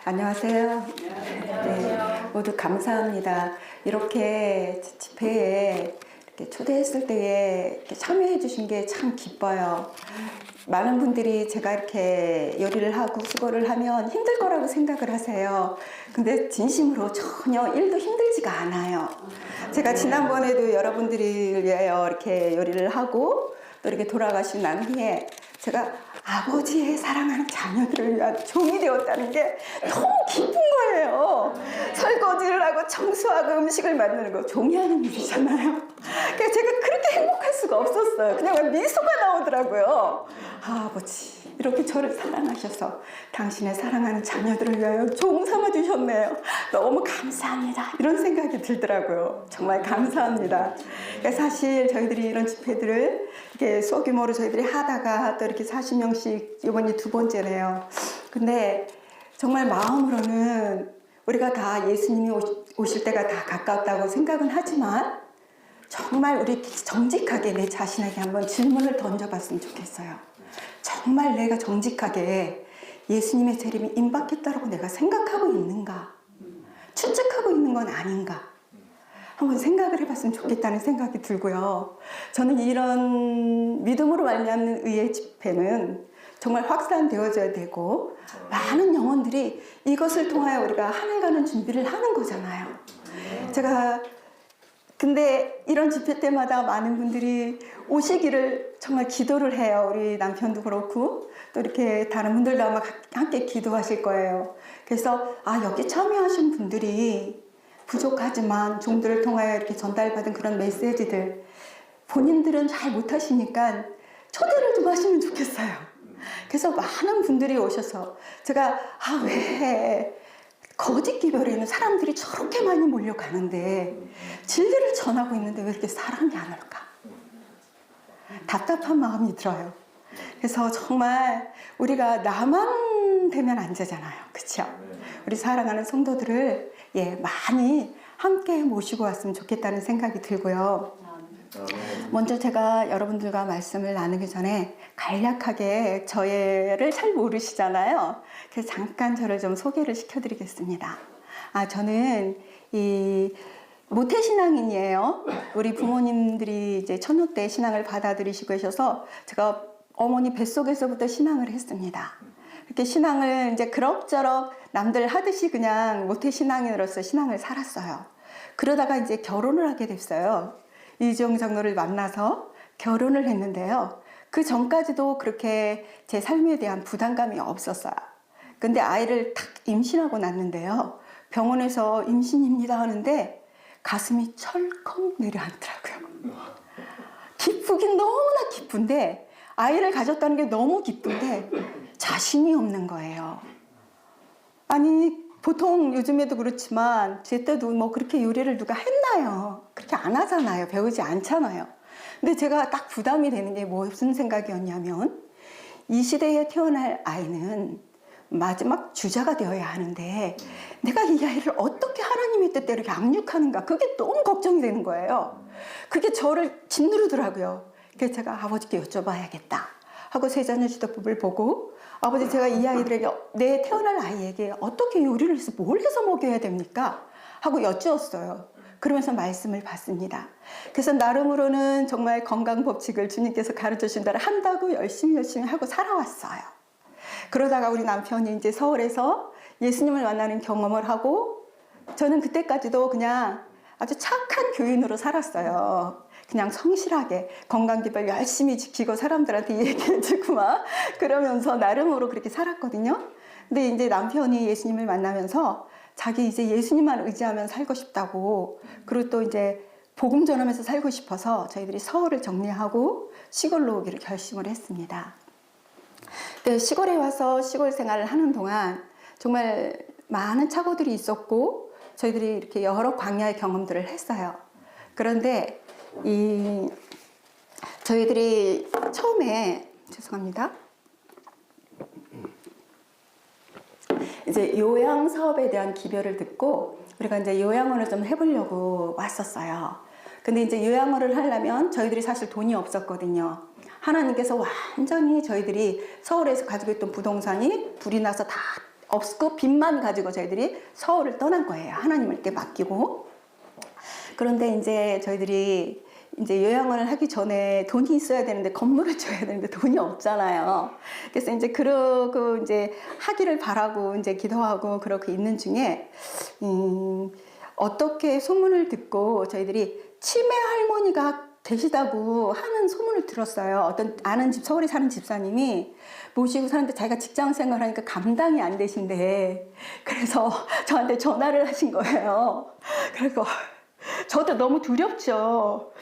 안녕하세요. 네, 모두 감사합니다. 이렇게 집회에 이렇게 초대했을 때에 이렇게 참여해 주신 게 참 기뻐요. 많은 분들이 제가 이렇게 요리를 하고 수고를 하면 힘들 거라고 생각을 하세요. 근데 진심으로 전혀 1도 힘들지가 않아요. 제가 지난번에도 여러분들을 위하여 이렇게 요리를 하고 또 이렇게 돌아가시고 난 후에 제가 아버지의 사랑하는 자녀들을 위한 종이 되었다는 게 너무 기쁜 거예요. 설거지를 하고 청소하고 음식을 만드는 거 종이 하는 일이잖아요. 그래서 제가 그렇게 행복할 수가 없었어요. 그냥 미소가 나오더라고요. 아, 아버지 이렇게 저를 사랑하셔서 당신의 사랑하는 자녀들을 위하여 종 삼아주셨네요. 너무 감사합니다. 이런 생각이 들더라고요. 정말 감사합니다. 그러니까 사실 저희들이 이런 집회들을 이렇게 소규모로 저희들이 하다가 또 이렇게 40명씩 이번이 2번째네요. 근데 정말 마음으로는 우리가 다 예수님이 오실 때가 다 가까웠다고 생각은 하지만 정말 우리 정직하게 내 자신에게 한번 질문을 던져봤으면 좋겠어요. 정말 내가 정직하게 예수님의 재림이 임박했다고 내가 생각하고 있는가? 추측하고 있는 건 아닌가? 한번 생각을 해봤으면 좋겠다는 생각이 들고요. 저는 이런 믿음으로 말미암는 의의 집회는 정말 확산되어져야 되고 많은 영혼들이 이것을 통하여 우리가 하늘 가는 준비를 하는 거잖아요. 근데 이런 집회 때마다 많은 분들이 오시기를 정말 기도를 해요. 우리 남편도 그렇고 또 이렇게 다른 분들도 아마 함께 기도하실 거예요. 그래서 여기 참여하신 분들이 부족하지만 종들을 통하여 이렇게 전달받은 그런 메시지들 본인들은 잘 못하시니까 초대를 좀 하시면 좋겠어요. 그래서 많은 분들이 오셔서 제가 왜 거짓 기별에는 사람들이 저렇게 많이 몰려가는데 진리를 전하고 있는데 왜 이렇게 사람이 안 올까? 답답한 마음이 들어요. 그래서 정말 우리가 나만 되면 안 되잖아요. 그렇죠? 우리 사랑하는 성도들을 많이 함께 모시고 왔으면 좋겠다는 생각이 들고요. 먼저 제가 여러분들과 말씀을 나누기 전에 간략하게 저를 잘 모르시잖아요. 그래서 잠깐 저를 좀 소개를 시켜드리겠습니다. 저는 모태신앙인이에요. 우리 부모님들이 이제 처녀 때 신앙을 받아들이시고 계셔서 제가 어머니 뱃속에서부터 신앙을 했습니다. 이렇게 신앙을 이제 그럭저럭 남들 하듯이 그냥 모태신앙인으로서 신앙을 살았어요. 그러다가 이제 결혼을 하게 됐어요. 이주영 장로를 만나서 결혼을 했는데요. 그 전까지도 그렇게 제 삶에 대한 부담감이 없었어요. 근데 아이를 탁 임신하고 났는데요. 병원에서 임신입니다 하는데 가슴이 철컥 내려앉더라고요. 기쁘긴 너무나 기쁜데 아이를 가졌다는 게 너무 기쁜데 자신이 없는 거예요. 보통 요즘에도 그렇지만 제 때도 뭐 그렇게 요리를 누가 했나요? 그렇게 안 하잖아요. 배우지 않잖아요. 근데 제가 딱 부담이 되는 게 무슨 생각이었냐면 이 시대에 태어날 아이는 마지막 주자가 되어야 하는데 내가 이 아이를 어떻게 하나님의 뜻대로 이렇게 양육하는가 그게 너무 걱정이 되는 거예요. 그게 저를 짓누르더라고요. 그래서 제가 아버지께 여쭤봐야겠다 하고 세자녀지도법을 보고 아버지 제가 이 아이들에게 내 태어날 아이에게 어떻게 요리를 해서 뭘 해서 먹여야 됩니까? 하고 여쭈었어요. 그러면서 말씀을 받습니다. 그래서 나름으로는 정말 건강법칙을 주님께서 가르쳐 주신 대로 한다고 열심히 하고 살아왔어요. 그러다가 우리 남편이 이제 서울에서 예수님을 만나는 경험을 하고 저는 그때까지도 그냥 아주 착한 교인으로 살았어요. 그냥 성실하게 건강기별 열심히 지키고 사람들한테 얘기해주고 막 그러면서 나름으로 그렇게 살았거든요. 근데 이제 남편이 예수님을 만나면서 자기 이제 예수님만 의지하면 살고 싶다고 그리고 또 이제 복음 전하면서 살고 싶어서 저희들이 서울을 정리하고 시골로 오기를 결심을 했습니다. 근데 시골에 와서 시골 생활을 하는 동안 정말 많은 착오들이 있었고 저희들이 이렇게 여러 광야의 경험들을 했어요. 그런데 저희들이 처음에 죄송합니다. 이제 요양 사업에 대한 기별을 듣고 우리가 이제 요양원을 좀 해보려고 왔었어요. 근데 이제 요양원을 하려면 저희들이 사실 돈이 없었거든요. 하나님께서 완전히 저희들이 서울에서 가지고 있던 부동산이 불이 나서 다 없고 빚만 가지고 저희들이 서울을 떠난 거예요. 하나님께 맡기고. 그런데 이제 저희들이 이제 요양원을 하기 전에 돈이 있어야 되는데 건물을 줘야 되는데 돈이 없잖아요. 그래서 이제 그러고 이제 하기를 바라고 이제 기도하고 그렇게 있는 중에 어떻게 소문을 듣고 저희들이 치매 할머니가 되시다고 하는 소문을 들었어요. 어떤 아는 집 서울에 사는 집사님이 모시고 사는데 자기가 직장 생활하니까 감당이 안 되신대. 그래서 저한테 전화를 하신 거예요. 그리고 저도 너무 두렵죠.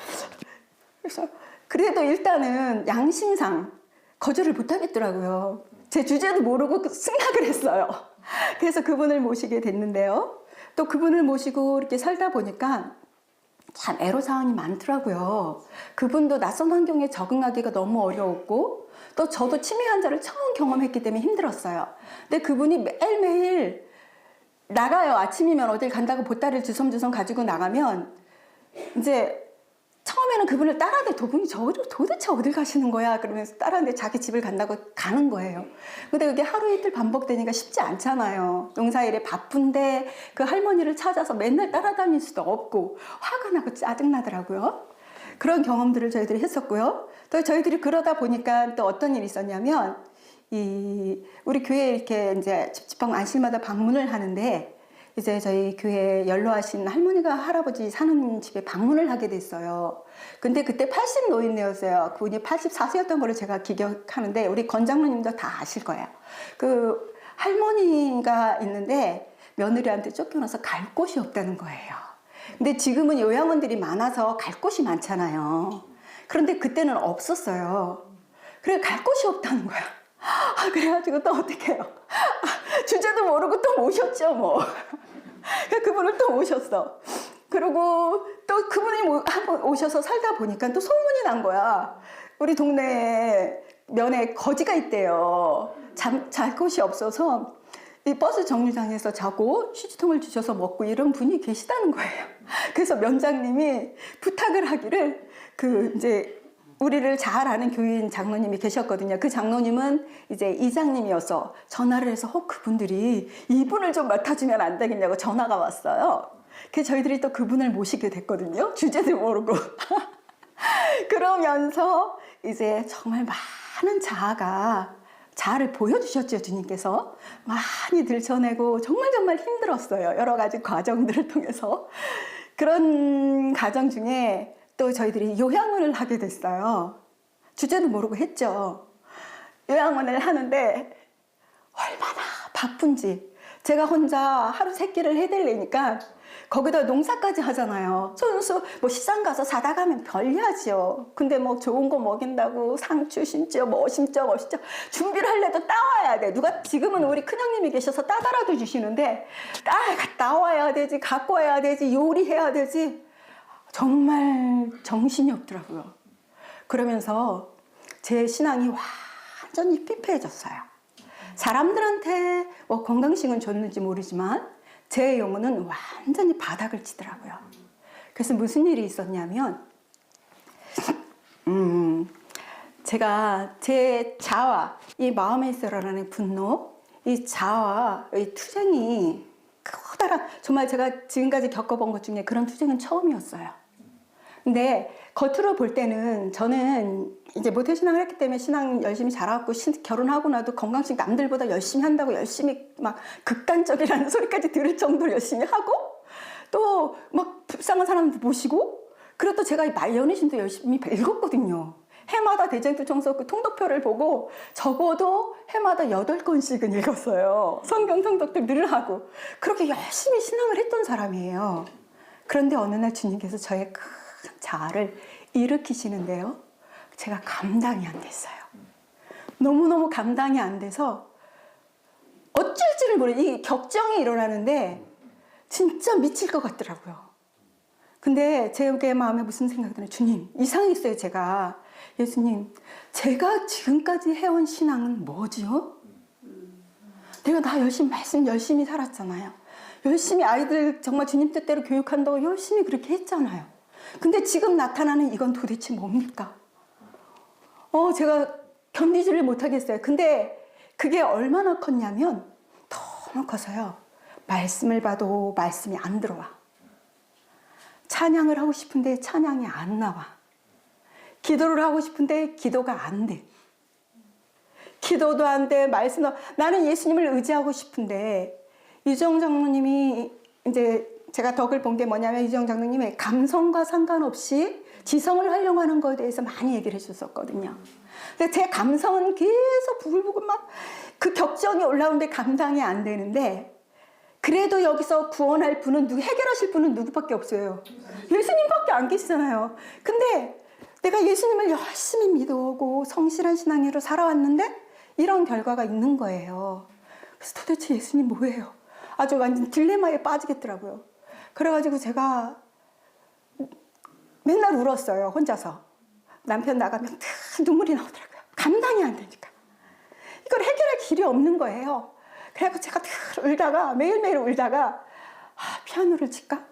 그래서 그래도 일단은 양심상 거절을 못 하겠더라고요. 제 주제도 모르고 승낙을 했어요. 그래서 그분을 모시게 됐는데요. 또 그분을 모시고 이렇게 살다 보니까 참 애로사항이 많더라고요. 그분도 낯선 환경에 적응하기가 너무 어려웠고 또 저도 치매 환자를 처음 경험했기 때문에 힘들었어요. 근데 그분이 매일매일 나가요. 아침이면 어딜 간다고 보따리를 주섬주섬 가지고 나가면 이제 처음에는 그분을 따라하는데 그분이 도대체 어딜 가시는 거야? 그러면서 따라하는데 자기 집을 간다고 가는 거예요. 근데 그게 하루 이틀 반복되니까 쉽지 않잖아요. 농사일에 바쁜데 그 할머니를 찾아서 맨날 따라다닐 수도 없고 화가 나고 짜증나더라고요. 그런 경험들을 저희들이 했었고요. 또 저희들이 그러다 보니까 또 어떤 일이 있었냐면 우리 교회에 이렇게 이제 집집방 안실마다 방문을 하는데 이제 저희 교회 연로하신 할머니가 할아버지 사는 집에 방문을 하게 됐어요. 근데 그때 80 노인네였어요. 그분이 84세였던 거를 제가 기억하는데 우리 권장로님도 다 아실 거예요. 그 할머니가 있는데 며느리한테 쫓겨나서 갈 곳이 없다는 거예요. 근데 지금은 요양원들이 많아서 갈 곳이 많잖아요. 그런데 그때는 없었어요. 그래 갈 곳이 없다는 거야. 그래가지고 또 어떻게 해요? 주제도 모르고 또 모셨죠 뭐. 그분을 또 모셨어. 그리고 또 그분이 한번 오셔서 살다 보니까 또 소문이 난 거야. 우리 동네에 면에 거지가 있대요. 잘 곳이 없어서 이 버스 정류장에서 자고 휴지통을 주셔서 먹고 이런 분이 계시다는 거예요. 그래서 면장님이 부탁을 하기를 이제 우리를 잘 아는 교인 장로님이 계셨거든요. 그 장로님은 이제 이장님이어서 전화를 해서 그분들이 이분을 좀 맡아주면 안 되겠냐고 전화가 왔어요. 그래서 저희들이 또 그분을 모시게 됐거든요. 주제도 모르고. 그러면서 이제 정말 많은 자아를 보여주셨죠. 주님께서 많이 들춰내고 정말 힘들었어요. 여러 가지 과정들을 통해서. 그런 과정 중에 또 저희들이 요양원을 하게 됐어요. 주제도 모르고 했죠. 요양원을 하는데 얼마나 바쁜지 제가 혼자 하루 3끼를 해드리니까 거기다 농사까지 하잖아요. 손수 뭐 시장 가서 사다 가면 별리하지요. 근데 뭐 좋은 거 먹인다고 상추 심죠, 뭐 심죠. 준비를 하려도 따와야 돼. 누가 지금은 우리 큰형님이 계셔서 따다라도 주시는데 따와야 되지, 갖고 와야 되지, 요리해야 되지. 정말 정신이 없더라고요. 그러면서 제 신앙이 완전히 피폐해졌어요. 사람들한테 뭐 건강식은 줬는지 모르지만 제 영혼은 완전히 바닥을 치더라고요. 그래서 무슨 일이 있었냐면 제가 제 자아, 이 마음에서 일어나는 분노, 이 자아, 이 투쟁이 커다란, 정말 제가 지금까지 겪어본 것 중에 그런 투쟁은 처음이었어요. 근데 겉으로 볼 때는 저는 이제 모태신앙을 했기 때문에 신앙 열심히 잘하고 결혼하고 나도 건강식 남들보다 열심히 한다고 열심히 막 극단적이라는 소리까지 들을 정도로 열심히 하고 또 막 불쌍한 사람도 모시고 그리고 또 제가 연희신도 열심히 읽었거든요. 해마다 대쟁투 청소그 통독표를 보고 적어도 해마다 8권씩은 읽었어요. 성경 통독도 늘 하고 그렇게 열심히 신앙을 했던 사람이에요. 그런데 어느 날 주님께서 저의 큰 자아를 일으키시는데요. 제가 감당이 안 됐어요. 너무너무 감당이 안 돼서 어쩔 줄을 모르고 이 격정이 일어나는데 진짜 미칠 것 같더라고요. 근데 제 마음에 무슨 생각이 드나요? 주님, 이상했어요, 제가. 예수님, 제가 지금까지 해온 신앙은 뭐지요? 내가 말씀 열심히 살았잖아요. 열심히 아이들 정말 주님 뜻대로 교육한다고 열심히 그렇게 했잖아요. 근데 지금 나타나는 이건 도대체 뭡니까? 제가 견디지를 못하겠어요. 근데 그게 얼마나 컸냐면 너무 커서요. 말씀을 봐도 말씀이 안 들어와. 찬양을 하고 싶은데 찬양이 안 나와. 기도를 하고 싶은데 기도가 안 돼. 기도도 안 돼, 말씀도. 나는 예수님을 의지하고 싶은데, 유정 장로님이 이제 제가 덕을 본 게 뭐냐면, 유정 장로님이 감성과 상관없이 지성을 활용하는 것에 대해서 많이 얘기를 해줬었거든요. 근데 제 감성은 계속 부글부글 막 그 격정이 올라오는데 감당이 안 되는데, 그래도 여기서 구원할 분은 해결하실 분은 누구밖에 없어요. 예수님밖에 안 계시잖아요. 근데 내가 예수님을 열심히 믿어오고 성실한 신앙으로 살아왔는데 이런 결과가 있는 거예요. 그래서 도대체 예수님 뭐예요? 아주 완전 딜레마에 빠지겠더라고요. 그래가지고 제가 맨날 울었어요, 혼자서. 남편 나가면 다 눈물이 나오더라고요. 감당이 안 되니까. 이걸 해결할 길이 없는 거예요. 그래서 제가 울다가, 매일매일 울다가, 피아노를 칠까?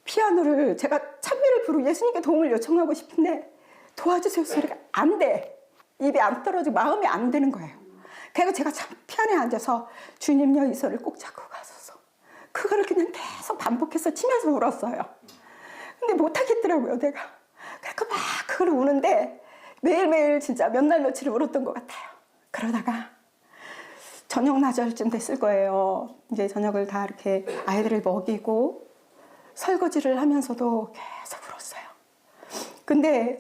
피아노를 제가 찬미를 부르고 예수님께 도움을 요청하고 싶은데 도와주세요 소리가 안 돼. 입이 안 떨어지고 마음이 안 되는 거예요. 그래서 제가 참 피아노에 앉아서 주님여 이 손을 꼭 잡고 가소서. 그거를 그냥 계속 반복해서 치면서 울었어요. 근데 못하겠더라고요, 내가. 그래서 막 그걸 우는데 매일매일 진짜 몇 날 며칠 울었던 것 같아요. 그러다가 저녁 나절쯤 됐을 거예요. 이제 저녁을 다 이렇게 아이들을 먹이고 설거지를 하면서도 계속 울었어요. 근데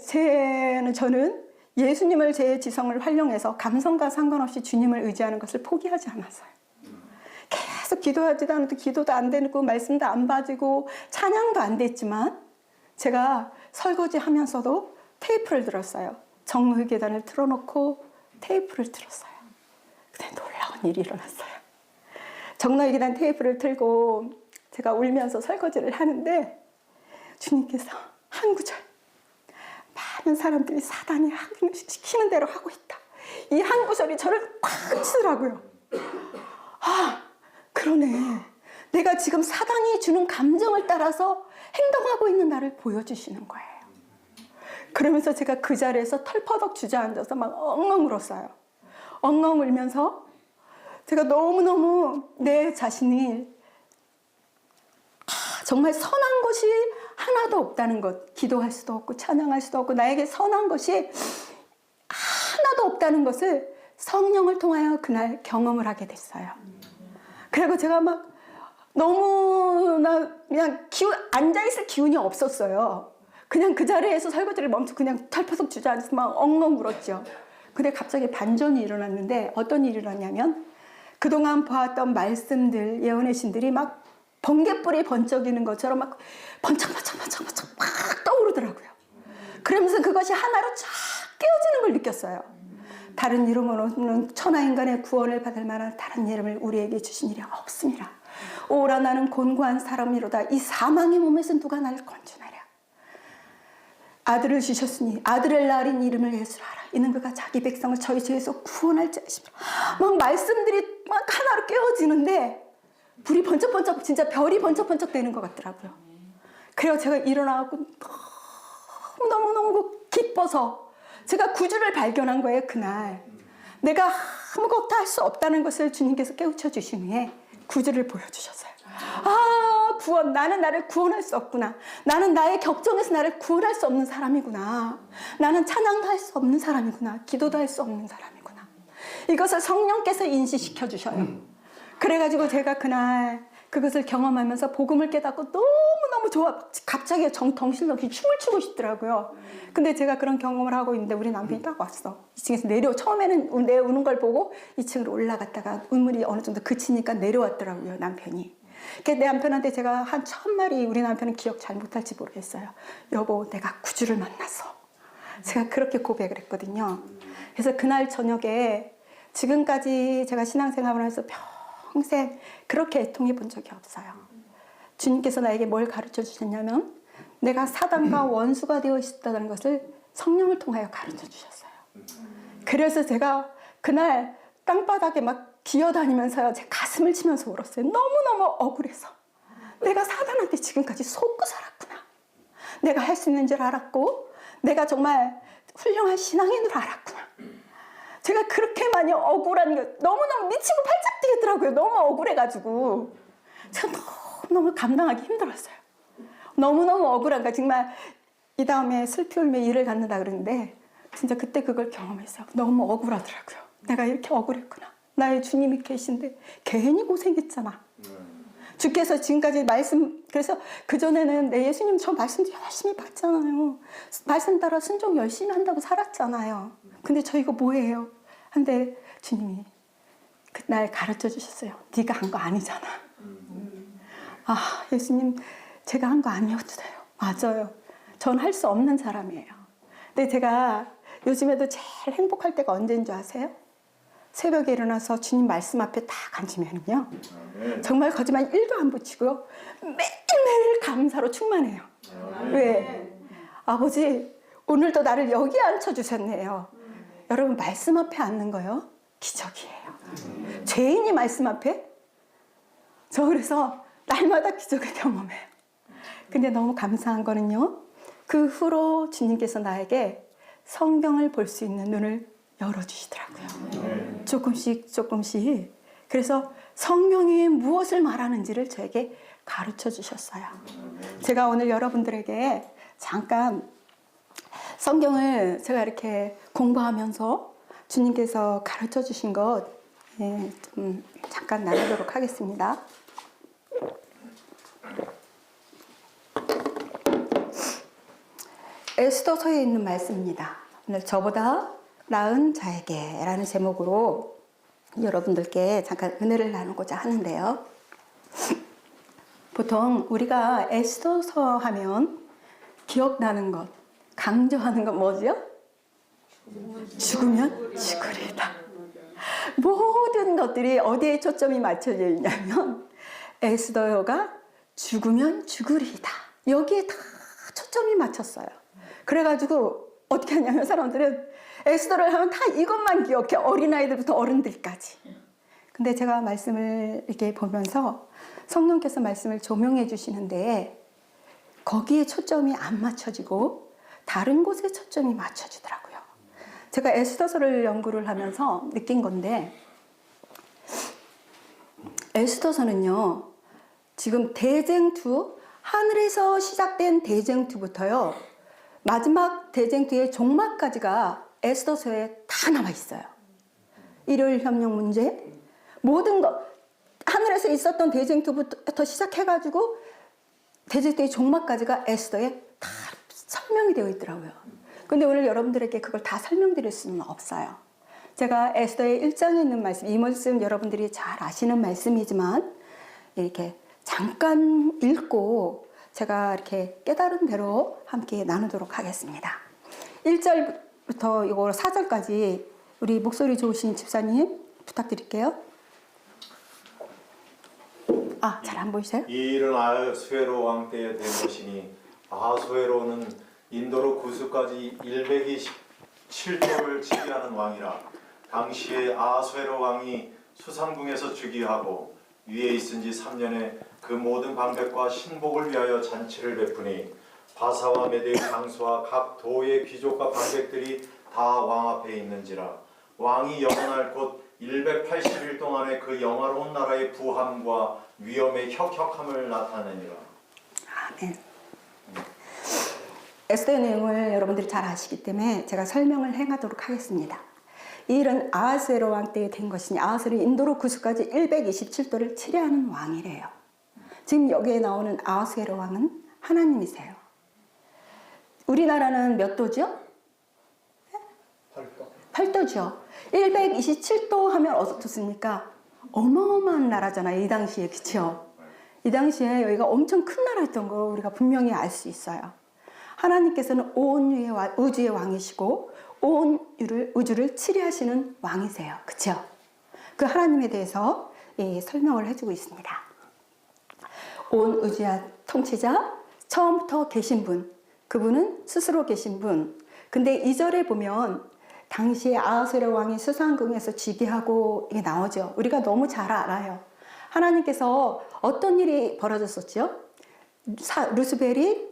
저는 예수님을 제 지성을 활용해서 감성과 상관없이 주님을 의지하는 것을 포기하지 않았어요. 계속 기도하지도 않아도 기도도 안 되고 말씀도 안 받고 찬양도 안 됐지만 제가 설거지 하면서도 테이프를 들었어요. 정로의 계단을 틀어놓고 테이프를 들었어요. 근데 놀라운 일이 일어났어요. 정로의 계단 테이프를 틀고 제가 울면서 설거지를 하는데 주님께서 한 구절, 많은 사람들이 사단이 시키는 대로 하고 있다. 이 한 구절이 저를 팍 치더라고요. 그러네. 내가 지금 사단이 주는 감정을 따라서 행동하고 있는 나를 보여주시는 거예요. 그러면서 제가 그 자리에서 털퍼덕 주저앉아서 막 엉엉 울었어요. 엉엉 울면서 제가 너무너무 내 자신이 정말 선한 것이 하나도 없다는 것, 기도할 수도 없고 찬양할 수도 없고 나에게 선한 것이 하나도 없다는 것을 성령을 통하여 그날 경험을 하게 됐어요. 그리고 제가 막 너무나 그냥 앉아있을 기운이 없었어요. 그냥 그 자리에서 설거지를 멈추고 그냥 털퍼덕 주저앉아서 막 엉엉 울었죠. 근데 갑자기 반전이 일어났는데 어떤 일이 일어났냐면 그동안 보았던 말씀들, 예언의 신들이 막 번개불이 번쩍이는 것처럼 막 번쩍번쩍 막 떠오르더라고요. 그러면서 그것이 하나로 쫙 깨어지는 걸 느꼈어요. 다른 이름으로는 천하인간의 구원을 받을 만한 다른 이름을 우리에게 주신 일이 없습니다. 오라 나는 곤고한 사람이로다. 이 사망의 몸에서 누가 나를 건져내랴. 아들을 주셨으니 아들을 낳으린 이름을 예수라 하라. 이는 그가 자기 백성을 저희 죄에서 구원할 자이시라. 막 말씀들이 막 하나로 깨어지는데 불이 번쩍번쩍 진짜 별이 번쩍번쩍 되는 것 같더라고요. 그래서 제가 일어나고 너무너무 기뻐서 제가 구주를 발견한 거예요. 그날 내가 아무것도 할 수 없다는 것을 주님께서 깨우쳐 주신 후에 구주를 보여주셨어요. 구원, 나는 나를 구원할 수 없구나. 나는 나의 격정에서 나를 구원할 수 없는 사람이구나. 나는 찬양도 할 수 없는 사람이구나. 기도도 할 수 없는 사람이구나. 이것을 성령께서 인식시켜 주셔요. 그래가지고 제가 그날 그것을 경험하면서 복음을 깨닫고 너무너무 좋아. 갑자기 정신없이 춤을 추고 싶더라고요. 근데 제가 그런 경험을 하고 있는데 우리 남편이 딱 왔어. 2층에서 처음에는 내 우는 걸 보고 2층으로 올라갔다가 눈물이 어느 정도 그치니까 내려왔더라고요, 남편이. 내 남편한테 제가 한 첫말이 우리 남편은 기억 잘 못할지 모르겠어요. 여보, 내가 구주를 만났어. 제가 그렇게 고백을 했거든요. 그래서 그날 저녁에 지금까지 제가 신앙생활을 해서 평생 그렇게 애통해 본 적이 없어요. 주님께서 나에게 뭘 가르쳐 주셨냐면 내가 사단과 원수가 되어 있었다는 것을 성령을 통하여 가르쳐 주셨어요. 그래서 제가 그날 땅바닥에 막 기어다니면서요, 제 가슴을 치면서 울었어요. 너무너무 억울해서. 내가 사단한테 지금까지 속고 살았구나. 내가 할 수 있는 줄 알았고 내가 정말 훌륭한 신앙인으로 알았구나. 제가 그렇게 많이 억울한 게 너무너무 미치고 팔짝 뛰겠더라고요. 너무 억울해가지고. 제가 너무너무 감당하기 힘들었어요. 너무너무 억울한 거. 정말 이 다음에 슬피 울며 일을 갖는다 그러는데 진짜 그때 그걸 경험했어요. 너무 억울하더라고요. 내가 이렇게 억울했구나. 나의 주님이 계신데 괜히 고생했잖아. 주께서 지금까지 말씀, 그래서 그전에는 내 예수님 저 말씀도 열심히 받잖아요. 말씀 따라 순종 열심히 한다고 살았잖아요. 근데 저 이거 뭐예요? 근데 주님이 그날 가르쳐 주셨어요. 네가 한 거 아니잖아. 아, 예수님 제가 한 거 아니어도 돼요. 맞아요. 전 할 수 없는 사람이에요. 근데 제가 요즘에도 제일 행복할 때가 언제인 줄 아세요? 새벽에 일어나서 주님 말씀 앞에 딱 앉으면요. 정말 거짓말 1도 안 붙이고요. 매일매일 감사로 충만해요. 왜? 아버지, 오늘도 나를 여기 앉혀주셨네요. 여러분, 말씀 앞에 앉는 거요? 기적이에요. 죄인이 말씀 앞에? 저 그래서 날마다 기적을 경험해요. 근데 너무 감사한 거는요. 그 후로 주님께서 나에게 성경을 볼 수 있는 눈을 열어주시더라고요. 조금씩. 그래서 성경이 무엇을 말하는지를 저에게 가르쳐 주셨어요. 제가 오늘 여러분들에게 잠깐 성경을 제가 이렇게 공부하면서 주님께서 가르쳐 주신 것 좀 잠깐 나누도록 하겠습니다. 에스더서에 있는 말씀입니다. 오늘 저보다 나은 자에게 라는 제목으로 여러분들께 잠깐 은혜를 나누고자 하는데요. 보통 우리가 에스더서 하면 기억나는 것, 강조하는 건 뭐죠? 죽으면 죽으리다. 모든 것들이 어디에 초점이 맞춰져 있냐면 에스더가 죽으면 죽으리다. 여기에 다 초점이 맞췄어요. 그래가지고 어떻게 하냐면 사람들은 에스더를 하면 다 이것만 기억해. 어린아이들부터 어른들까지. 근데 제가 말씀을 이렇게 보면서 성령께서 말씀을 조명해 주시는데 거기에 초점이 안 맞춰지고 다른 곳에 초점이 맞춰지더라고요. 제가 에스더서를 연구를 하면서 느낀 건데 에스더서는요. 지금 대쟁투, 하늘에서 시작된 대쟁투부터요. 마지막 대쟁투의 종말까지가 에스더서에 다 남아 있어요. 일요일 협력 문제, 모든 것, 하늘에서 있었던 대쟁투부터 시작해가지고 대쟁투의 종말까지가 에스더에 다 설명이 되어 있더라고요. 근데 오늘 여러분들에게 그걸 다 설명드릴 수는 없어요. 제가 에스더의 1장에 있는 말씀, 이 말씀 여러분들이 잘 아시는 말씀이지만 이렇게 잠깐 읽고 제가 이렇게 깨달은 대로 함께 나누도록 하겠습니다. 1절부터 이거 4절까지 우리 목소리 좋으신 집사님 부탁드릴게요. 아, 잘 안 보이세요? 이 일은 아하수에로 왕 때에 된 것이니 아하수에로는 인도로 구스까지 127도를 치기하는 왕이라. 당시에 아하수에로 왕이 수상궁에서 즉위하고 위에 있은 지 3년에 그 모든 방백과 신복을 위하여 잔치를 베푸니 바사와 메대의 장수와 각 도의 귀족과 방백들이 다 왕 앞에 있는지라. 왕이 영원할 곧 180일 동안의 그 영화로운 나라의 부함과 위엄의 혁혁함을 나타내니라. 아멘. 에스더의 내용을 여러분들이 잘 아시기 때문에 제가 설명을 행하도록 하겠습니다. 이 일은 아하수에로 왕 때에 된 것이니 아하수에로 인도로 구스까지 127도를 치려하는 왕이래요. 지금 여기에 나오는 아하수에로 왕은 하나님이세요. 우리나라는 몇 도죠? 8도죠. 127도 하면 어떻습니까? 어마어마한 나라잖아요. 이 당시에. 그렇죠? 이 당시에 여기가 엄청 큰 나라였던 거 우리가 분명히 알 수 있어요. 하나님께서는 온 우주의 왕이시고 온 우주를 치리하시는 왕이세요. 그렇죠? 그 하나님에 대해서 설명을 해주고 있습니다. 온 우주의 통치자, 처음부터 계신 분, 그분은 스스로 계신 분. 근데 2절에 보면 당시에 아하수에로 왕이 수상궁에서 즉위하고 이게 나오죠. 우리가 너무 잘 알아요. 하나님께서 어떤 일이 벌어졌었죠? 루스벨이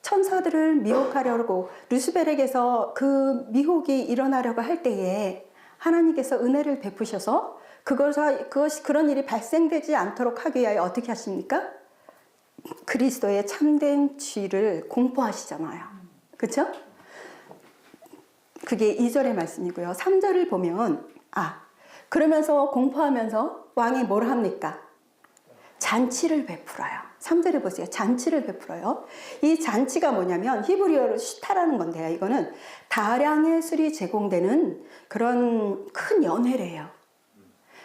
천사들을 미혹하려고 루스벨에게서 그 미혹이 일어나려고 할 때에 하나님께서 은혜를 베푸셔서 그것이 그런 일이 발생되지 않도록 하기 위하여 어떻게 하십니까? 그리스도의 참된 쥐를 공포하시잖아요. 그렇죠? 그게 2절의 말씀이고요. 3절을 보면 그러면서 공포하면서 왕이 뭘 합니까? 잔치를 베풀어요. 3절을 보세요. 잔치를 베풀어요. 이 잔치가 뭐냐면 히브리어로 시타라는 건데요. 이거는 다량의 술이 제공되는 그런 큰 연회래요.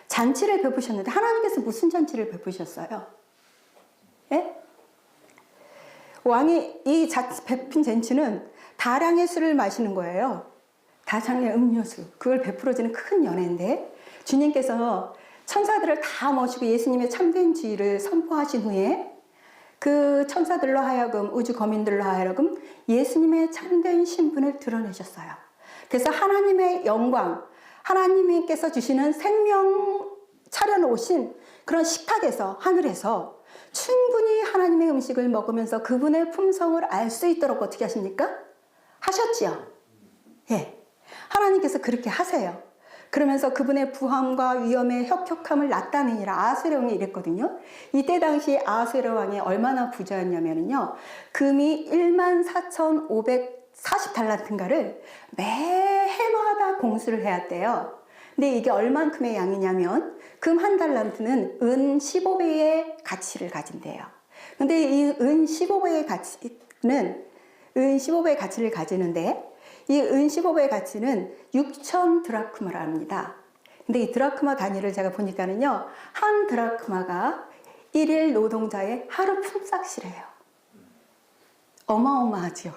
잔치를 베푸셨는데 하나님께서 무슨 잔치를 베푸셨어요? 예? 왕이 이 베푼 잔치는 다량의 술을 마시는 거예요. 다량의 음료수. 그걸 베풀어지는 큰 연회인데 주님께서 천사들을 다 모시고 예수님의 참된 지위를 선포하신 후에 그 천사들로 하여금 우주 거민들로 하여금 예수님의 참된 신분을 드러내셨어요. 그래서 하나님의 영광, 하나님께서 주시는 생명 차려놓으신 그런 식탁에서 하늘에서 충분히 하나님의 음식을 먹으면서 그분의 품성을 알 수 있도록 어떻게 하십니까? 하셨지요. 예, 하나님께서 그렇게 하세요. 그러면서 그분의 부함과 위엄의 혁혁함을 나타내니라. 아하수에로 이랬거든요. 이때 당시 아하수에로 왕이 얼마나 부자였냐면요, 금이 14,540달란트인가를 매 해마다 공수를 해왔대요. 근데 이게 얼만큼의 양이냐면 금 한 달란트는 은 15배의 가치를 가진대요. 근데 이 은 15배의 가치를 가지는데 이 은 15배의 가치는 6천 드라크마랍니다. 근데 이 드라크마 단위를 제가 보니까는요, 한 드라크마가 1일 노동자의 하루 품삯이래요. 어마어마하죠.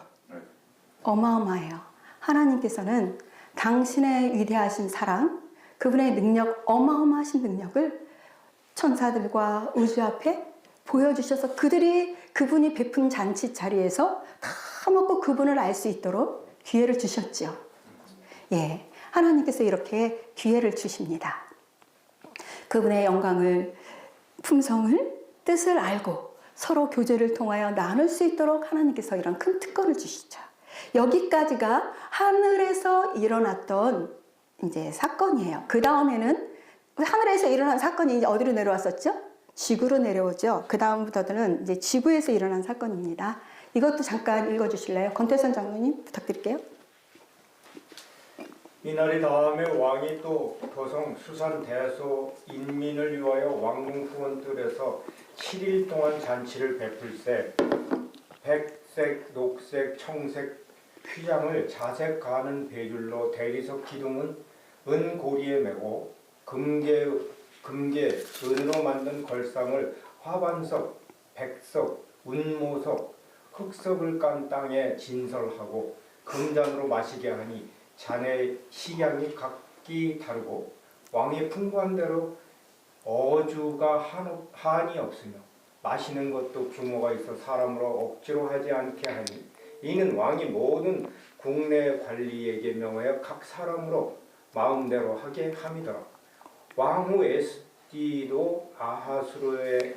어마어마해요. 하나님께서는 당신의 위대하신 사랑, 그분의 능력, 어마어마하신 능력을 천사들과 우주 앞에 보여주셔서 그분이 베푼 잔치 자리에서 다 먹고 그분을 알 수 있도록 기회를 주셨죠. 예, 하나님께서 이렇게 기회를 주십니다. 그분의 영광을, 품성을, 뜻을 알고 서로 교제를 통하여 나눌 수 있도록 하나님께서 이런 큰 특권을 주시죠. 여기까지가 하늘에서 일어났던 이제 사건이에요. 그 다음에는 하늘에서 일어난 사건이 이제 어디로 내려왔었죠? 지구로 내려오죠. 그 다음부터는 이제 지구에서 일어난 사건입니다. 이것도 잠깐 읽어주실래요? 권태선 장로님 부탁드릴게요. 이날이 다음에 왕이 또 도성 수산 대소 인민을 위하여 왕궁 후원들에서 7일 동안 잔치를 베풀세 백색, 녹색, 청색 휘장을 자색 가는 배줄로 대리석 기둥은 은고리에 메고 금계 은으로 만든 걸상을 화반석, 백석, 운모석, 흑석을 깐 땅에 진설하고 금잔으로 마시게 하니 잔의 식양이 각기 다르고 왕이 풍부한 대로 어주가 한이 없으며 마시는 것도 규모가 있어 사람으로 억지로 하지 않게 하니 이는 왕이 모든 국내 관리에게 명하여 각 사람으로 마음대로 하게 함이더라. 왕후 에스디도 아하수르의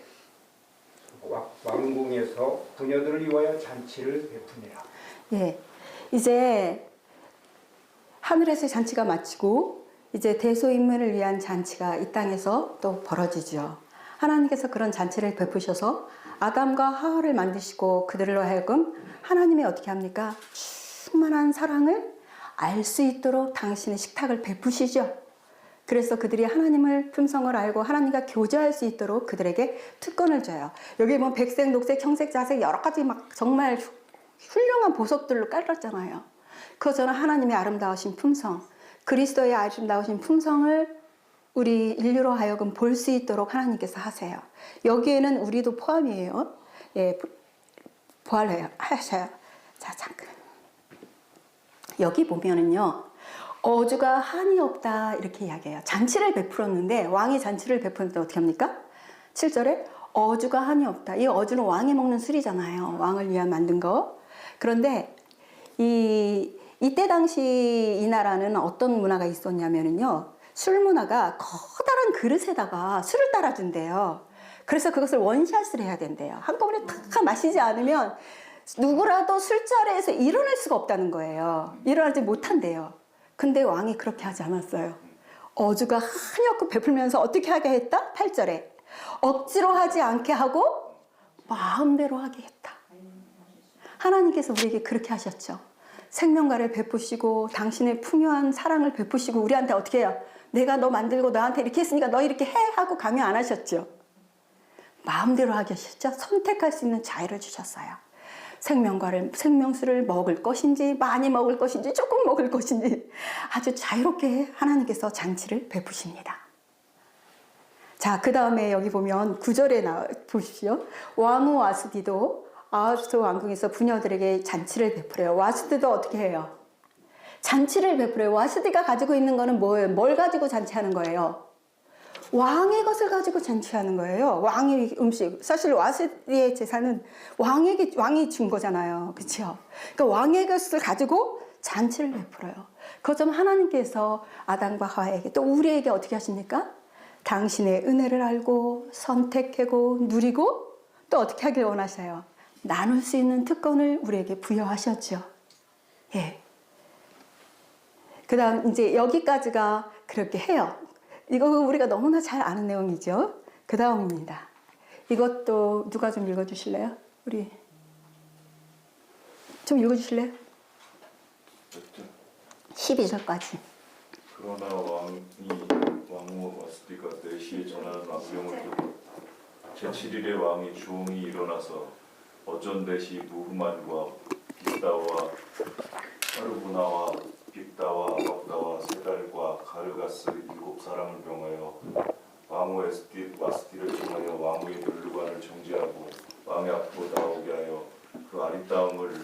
왕궁에서 부녀들을 위하여 잔치를 베푸니라. 예, 이제 하늘에서 잔치가 마치고 이제 대소인문을 위한 잔치가 이 땅에서 또 벌어지죠. 하나님께서 그런 잔치를 베푸셔서 아담과 하와를 만드시고 그들로 하여금 하나님이 어떻게 합니까? 충만한 사랑을 알 수 있도록 당신의 식탁을 베푸시죠. 그래서 그들이 하나님을 품성을 알고 하나님과 교제할 수 있도록 그들에게 특권을 줘요. 여기 보면 백색, 녹색, 청색, 자색 여러 가지 막 정말 훌륭한 보석들로 깔았잖아요. 그것은 하나님의 아름다우신 품성, 그리스도의 아름다우신 품성을 우리 인류로 하여금 볼 수 있도록 하나님께서 하세요. 여기에는 우리도 포함이에요. 예, 하셔요. 자, 잠깐. 여기 보면은요, 어주가 한이 없다 이렇게 이야기해요. 잔치를 베풀었는데 왕이 잔치를 베푸는데 어떻게 합니까? 7절에 어주가 한이 없다. 이 어주는 왕이 먹는 술이잖아요. 왕을 위한 만든 거. 그런데 이때 당시 이 나라는 어떤 문화가 있었냐면요, 술 문화가 커다란 그릇에다가 술을 따라준대요. 그래서 그것을 원샷을 해야 된대요. 한꺼번에 탁 마시지 않으면 누구라도 술자리에서 일어날 수가 없다는 거예요. 일어나지 못한대요. 근데 왕이 그렇게 하지 않았어요. 어주가 한없고 베풀면서 어떻게 하게 했다? 8절에 억지로 하지 않게 하고 마음대로 하게 했다. 하나님께서 우리에게 그렇게 하셨죠. 생명과를 베푸시고 당신의 풍요한 사랑을 베푸시고 우리한테 어떻게 해요? 내가 너 만들고 너한테 이렇게 했으니까 너 이렇게 해 하고 강요 안 하셨죠. 마음대로 하게 하셨죠. 선택할 수 있는 자유를 주셨어요. 생명수를 먹을 것인지 많이 먹을 것인지 조금 먹을 것인지 아주 자유롭게 하나님께서 잔치를 베푸십니다. 자, 그 다음에 여기 보면 9절에 보십시오. 왕후 와스디도 아하스 왕궁에서 부녀들에게 잔치를 베풀어요. 와스디도 어떻게 해요? 잔치를 베풀어요. 와스디가 가지고 있는 거는 뭐예요? 뭘 가지고 잔치하는 거예요? 왕의 것을 가지고 잔치하는 거예요. 왕의 음식. 사실 와스디의 제사는 왕이 준 거잖아요. 그렇죠? 그러니까 왕의 것을 가지고 잔치를 베풀어요. 그것처럼 하나님께서 아담과 하와에게 또 우리에게 어떻게 하십니까? 당신의 은혜를 알고 선택하고 누리고 또 어떻게 하길 원하셔요? 나눌 수 있는 특권을 우리에게 부여하셨죠. 예. 그 다음 이제 여기까지가 그렇게 해요. 이거 우리가 너무나 잘 아는 내용이죠. 그 다음입니다. 이것도 누가 좀 읽어주실래요? 우리 좀 읽어주실래요? 12절까지. 그러나 왕후 와스디가 4시에 전하는 왕병을 듣고 제7일에 왕이 주홍이 일어나서 어쩐 대시 무흐만과 빅다와 하르구나와 빅다와 아박다와 세 달과 가르가스 7사람을 명하여 왕후 와스디를 정하여 왕후의 면류관을 정지하고 왕의 앞으로 나오게 하여 그 아리따움을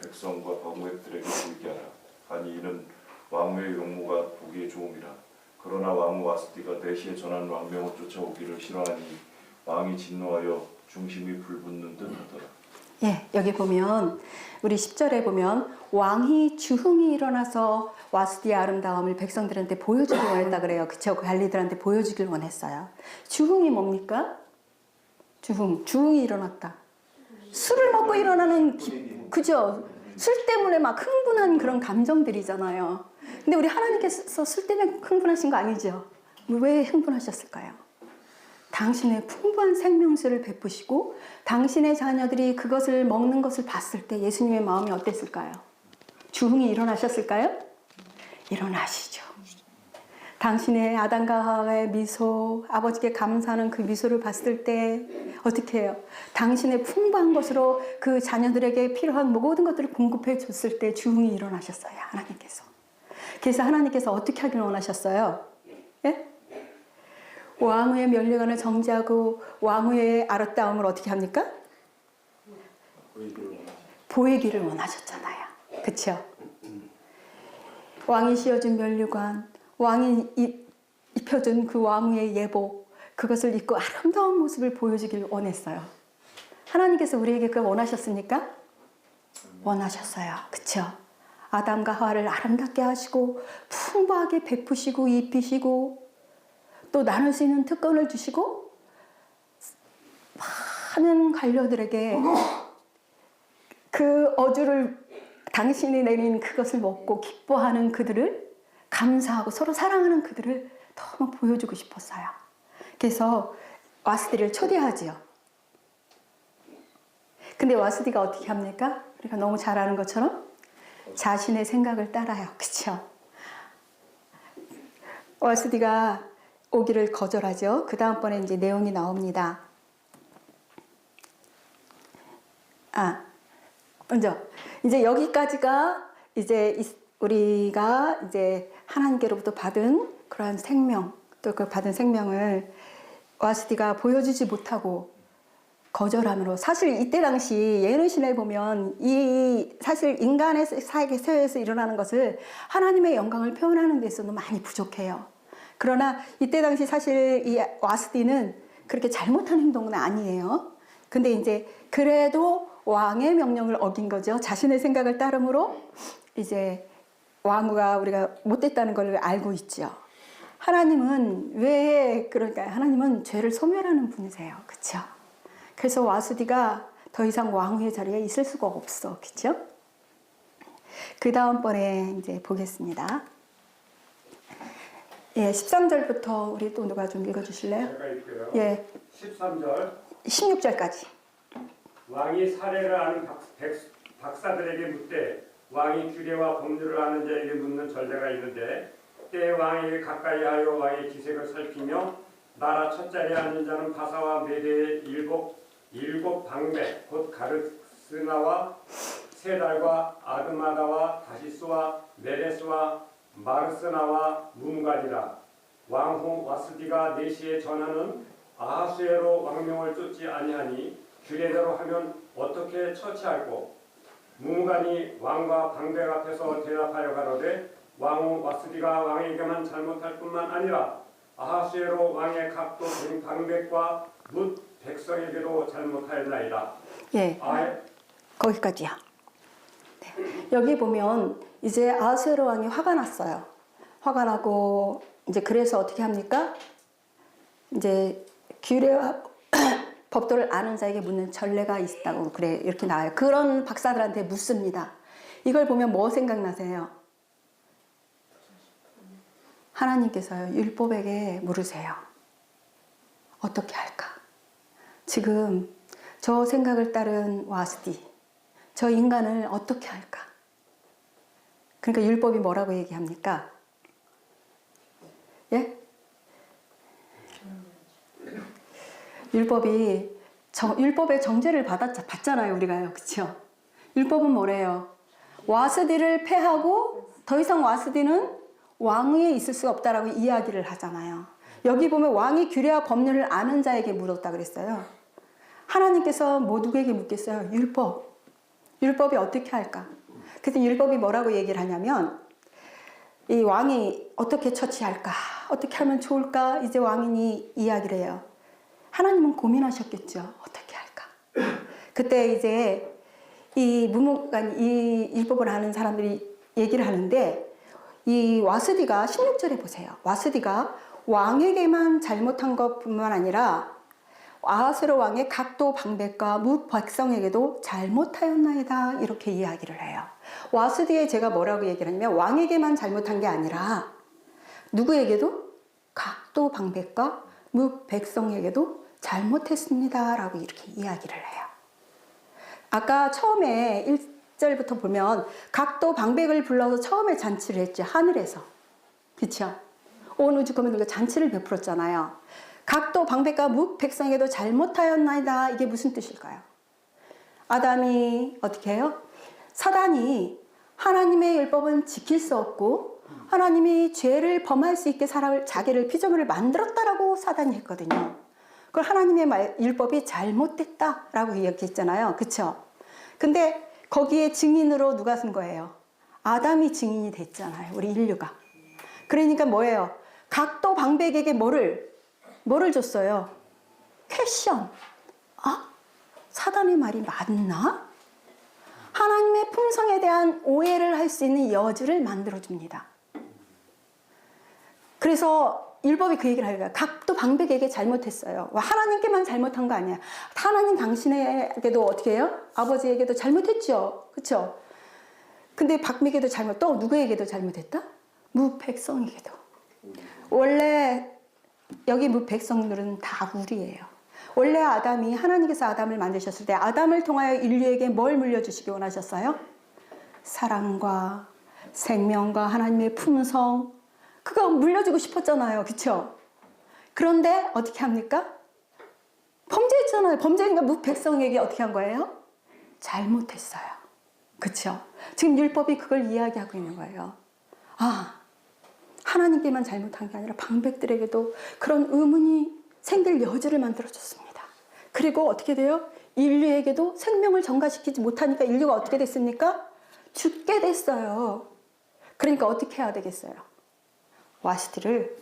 백성과 방백들에게 보이게 하라. 아니 이는 왕후의 용모가 보기에 좋음이라. 그러나 왕후 와스디가 4시에 전한 왕병을 쫓아오기를 싫어하니 왕이 진노하여 중심이 불붙는 듯 하더라. 예, 여기 보면 우리 10절에 보면 왕이 주흥이 일어나서 와스디의 아름다움을 백성들한테 보여주길 원했다 그래요. 그쵸? 관리들한테 보여주길 원했어요. 주흥이 뭡니까? 주흥이 일어났다. 술을 먹고 일어나는 그죠? 술 때문에 막 흥분한 그런 감정들이잖아요. 근데 우리 하나님께서 술 때문에 흥분하신 거 아니죠? 왜 흥분하셨을까요? 당신의 풍부한 생명수를 베푸시고 당신의 자녀들이 그것을 먹는 것을 봤을 때 예수님의 마음이 어땠을까요? 주흥이 일어나셨을까요? 일어나시죠. 당신의 아담과 하와의 미소, 아버지께 감사하는 그 미소를 봤을 때 어떻게 해요? 당신의 풍부한 것으로 그 자녀들에게 필요한 모든 것들을 공급해 줬을 때 주흥이 일어나셨어요. 하나님께서. 그래서 하나님께서 어떻게 하길 원하셨어요? 예? 왕후의 면류관을 정지하고 왕후의 아름다움을 어떻게 합니까? 보이기를 원하셨잖아요. 그렇죠? 왕이 씌워준 면류관, 왕이 입혀준 그 왕후의 예복, 그것을 입고 아름다운 모습을 보여주길 원했어요. 하나님께서 우리에게 그걸 원하셨습니까? 원하셨어요. 그렇죠? 아담과 하와를 아름답게 하시고 풍부하게 베푸시고 입히시고 또 나눌 수 있는 특권을 주시고 많은 관료들에게 그 어주를 당신이 내린 그것을 먹고 기뻐하는 그들을 감사하고 서로 사랑하는 그들을 너무 보여주고 싶었어요. 그래서 와스디를 초대하지요. 근데 와스디가 어떻게 합니까? 우리가 너무 잘 아는 것처럼 자신의 생각을 따라요. 그렇죠? 와스디가 오기를 거절하죠. 그 다음번에 이제 내용이 나옵니다. 먼저 이제 여기까지가 이제 우리가 이제 하나님께로부터 받은 그러한 생명, 또 그 받은 생명을 와스디가 보여주지 못하고 거절함으로 사실 이때 당시 예언신에 보면 이 사실 인간의 사회에서 일어나는 것을 하나님의 영광을 표현하는 데 있어서 많이 부족해요. 그러나 이때 당시 사실 이 와스디는 그렇게 잘못한 행동은 아니에요. 근데 이제 그래도 왕의 명령을 어긴 거죠. 자신의 생각을 따름으로 이제 왕후가 우리가 못됐다는 걸 알고 있죠. 하나님은 왜 그럴까요? 하나님은 죄를 소멸하는 분이세요. 그렇죠? 그래서 와스디가 더 이상 왕후의 자리에 있을 수가 없어. 그렇죠? 그 다음번에 이제 보겠습니다. 예, 13절부터 우리 또 누가 좀 읽어주실래요? 제가 읽게요. 예, 13절 16절까지. 왕이 사례를 아는 박사들에게 묻되 왕이 규례와 법률을 아는 자에게 묻는 전례가 있는데 때에 왕에게 가까이하여 왕의 기색을 살피며 나라 첫자리에 앉은 자는 바사와 메대의 일곱 방백 곧 가르스나와 세달과 아드마다와 다시스와 메레스와 마르스나와 문갈이라. 왕후 와스디가 내시에 전하는 아하수에로 왕명을 쫓지 아니하니 규례대로 하면 어떻게 처치할꼬. 무무간이 왕과 방백 앞에서 대답하여 가로되 왕후 와스디가 왕에게만 잘못할 뿐만 아니라 아하수에로 왕의 각도 방백과 뭇 백성에게도 잘못하였나이다. 예, 거기까지요. 네. 여기 보면 이제 아하수에로 왕이 화가 났어요. 화가 나고 이제 그래서 어떻게 합니까? 이제 규례와 법도를 아는 자에게 묻는 전례가 있다고 그래 이렇게 나와요. 그런 박사들한테 묻습니다. 이걸 보면 뭐 생각나세요? 하나님께서요 율법에게 물으세요. 어떻게 할까? 지금 저 생각을 따른 와스디, 저 인간을 어떻게 할까? 그러니까 율법이 뭐라고 얘기합니까? 예? 율법의 정죄를 받잖아요, 우리가요. 그렇죠? 율법은 뭐래요? 와스디를 폐하고 더 이상 와스디는 왕위에 있을 수 없다라고 이야기를 하잖아요. 여기 보면 왕이 규례와 법률을 아는 자에게 물었다 그랬어요. 하나님께서 뭐 누구에게 묻겠어요? 율법. 율법이 어떻게 할까? 그래서 율법이 뭐라고 얘기를 하냐면 이 왕이 어떻게 처치할까? 어떻게 하면 좋을까? 이제 왕인이 이야기를 해요. 하나님은 고민하셨겠죠. 어떻게 할까? 그때 이제 이 율법을 아는 사람들이 얘기를 하는데 이 와스디가 16절에 보세요. 와스디가 왕에게만 잘못한 것뿐만 아니라 아하스로 왕의 각도 방백과 뭇 백성에게도 잘못하였나이다 이렇게 이야기를 해요. 와스디에 제가 뭐라고 얘기를 하냐면 왕에게만 잘못한 게 아니라 누구에게도 각도 방백과 뭇 백성에게도 잘못했습니다 라고 이렇게 이야기를 해요. 아까 처음에 1절부터 보면 각도 방백을 불러서 처음에 잔치를 했죠. 하늘에서. 그렇죠? 온 우주 거민들과 잔치를 베풀었잖아요. 각도 방백과 뭇 백성에게도 잘못하였나이다. 이게 무슨 뜻일까요? 아담이 어떻게 해요? 사단이 하나님의 율법은 지킬 수 없고 하나님이 죄를 범할 수 있게 자기를 피조물을 만들었다라고 사단이 했거든요. 그걸 하나님의 율법이 잘못됐다라고 이야기했잖아요. 그렇죠? 근데 거기에 증인으로 누가 쓴 거예요? 아담이 증인이 됐잖아요. 우리 인류가. 그러니까 뭐예요? 각도 방백에게 뭐를 줬어요? 퀘션. 아? 사단의 말이 맞나? 하나님의 품성에 대한 오해를 할 수 있는 여지를 만들어줍니다. 그래서 율법이 그 얘기를 하는 각도 방백에게 잘못했어요. 하나님께만 잘못한 거 아니야. 하나님 당신에게도 어떻게 해요? 아버지에게도 잘못했죠. 그렇죠? 근데 방백에도 또 누구에게도 잘못했다? 무 백성에게도. 원래 여기 무 백성들은 다 우리예요. 원래 하나님께서 아담을 만드셨을 때 아담을 통하여 인류에게 뭘 물려주시기 원하셨어요? 사랑과 생명과 하나님의 품성, 그거 물려주고 싶었잖아요. 그렇죠? 그런데 어떻게 합니까? 범죄했잖아요. 범죄니까 무 백성에게 어떻게 한 거예요? 잘못했어요. 그렇죠? 지금 율법이 그걸 이야기하고 있는 거예요. 아, 하나님께만 잘못한 게 아니라 방백들에게도 그런 의문이 생길 여지를 만들어줬습니다. 그리고 어떻게 돼요? 인류에게도 생명을 전가시키지 못하니까 인류가 어떻게 됐습니까? 죽게 됐어요. 그러니까 어떻게 해야 되겠어요? 와스디를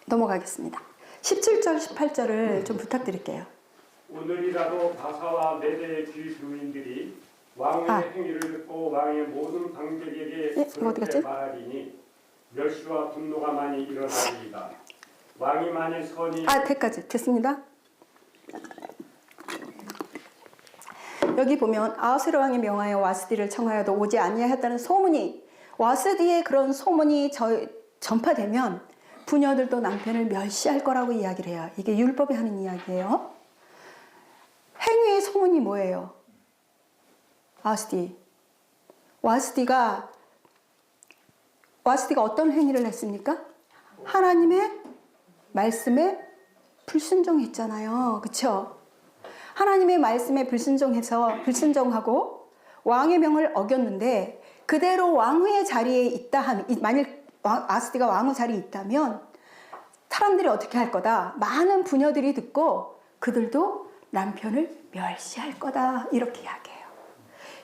넘어가겠습니다. 17절, 18절을 좀 부탁드릴게요. 오늘이라도 바사와 메대의 귀교인들이 왕의 행위를 듣고 왕의 모든 방백에게 그렇게 말하리니 멸시와 분노가 많이 일어나리이다. 왕이 만일 선이 대까지 됐습니다. 여기 보면 아하스로 왕이 명하여 와스디를 청하여도 오지 아니하였다는 소문이 와스디의 그런 소문이 전파되면 부녀들도 남편을 멸시할 거라고 이야기를 해요. 이게 율법이 하는 이야기예요. 행위의 소문이 뭐예요? 와스디가 어떤 행위를 했습니까? 하나님의 말씀에 불순종했잖아요. 그렇죠? 하나님의 말씀에 불순종하고 왕의 명을 어겼는데 그대로 왕후의 자리에 만일 와스디가 왕후 자리에 있다면 사람들이 어떻게 할 거다? 많은 부녀들이 듣고 그들도 남편을 멸시할 거다. 이렇게 이야기해요.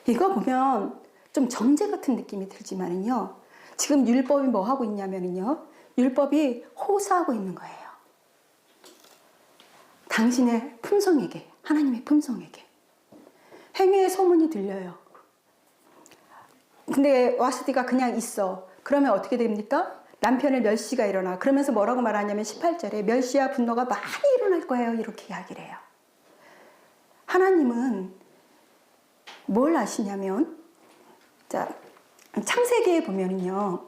이거 보면 좀 정죄 같은 느낌이 들지만은요. 지금 율법이 뭐 하고 있냐면요. 율법이 호소하고 있는 거예요. 당신의 품성에게, 하나님의 품성에게. 행위의 소문이 들려요. 근데 와스디가 그냥 있어. 그러면 어떻게 됩니까? 남편의 멸시가 일어나. 그러면서 뭐라고 말하냐면 18절에 멸시와 분노가 많이 일어날 거예요. 이렇게 이야기를 해요. 하나님은 뭘 아시냐면, 자, 창세기에 보면은요,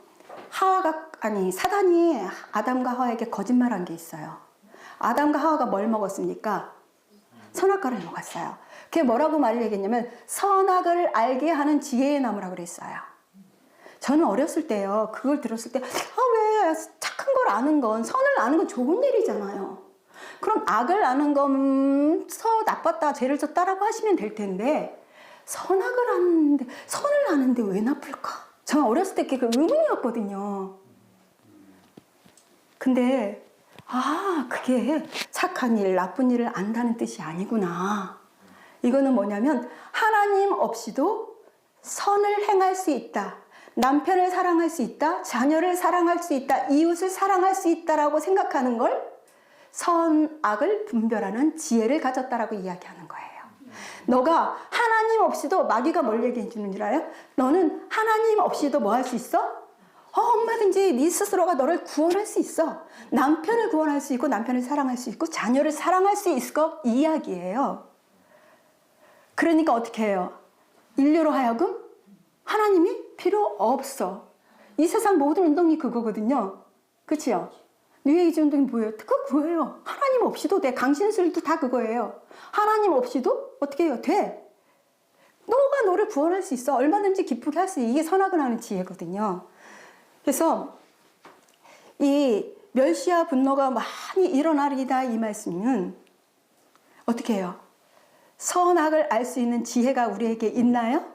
사단이 아담과 하와에게 거짓말한 게 있어요. 아담과 하와가 뭘 먹었습니까? 선악과를 먹었어요. 그게 뭐라고 말을 얘기했냐면, 선악을 알게 하는 지혜의 나무라고 그랬어요. 저는 어렸을 때요, 그걸 들었을 때, 왜 착한 걸 아는 건, 선을 아는 건 좋은 일이잖아요. 그럼 악을 아는 거서 나빴다, 죄를 졌다라고 하시면 될 텐데, 선을 아는데 왜 나쁠까? 저는 어렸을 때 그게 의문이었거든요. 근데, 그게 착한 일, 나쁜 일을 안다는 뜻이 아니구나. 이거는 뭐냐면, 하나님 없이도 선을 행할 수 있다. 남편을 사랑할 수 있다. 자녀를 사랑할 수 있다. 이웃을 사랑할 수 있다라고 생각하는 걸 선악을 분별하는 지혜를 가졌다라고 이야기하는 거예요. 너가 하나님 없이도, 마귀가 뭘 얘기해 주는 줄 알아요? 너는 하나님 없이도 뭐 할 수 있어? 얼마든지 네 스스로가 너를 구원할 수 있어. 남편을 구원할 수 있고, 남편을 사랑할 수 있고, 자녀를 사랑할 수 있을 거 이야기예요. 그러니까 어떻게 해요? 인류로 하여금 하나님이 필요 없어. 이 세상 모든 운동이 그거거든요. 그치요? 뉴에이지 운동이 뭐예요? 그거예요. 하나님 없이도 돼. 강신술도 다 그거예요. 하나님 없이도 어떻게 해요? 돼. 너가 너를 구원할 수 있어. 얼마든지 기쁘게 할 수 있어. 이게 선악을 하는 지혜거든요. 그래서 이 멸시와 분노가 많이 일어나리다 이 말씀은 어떻게 해요? 선악을 알 수 있는 지혜가 우리에게 있나요?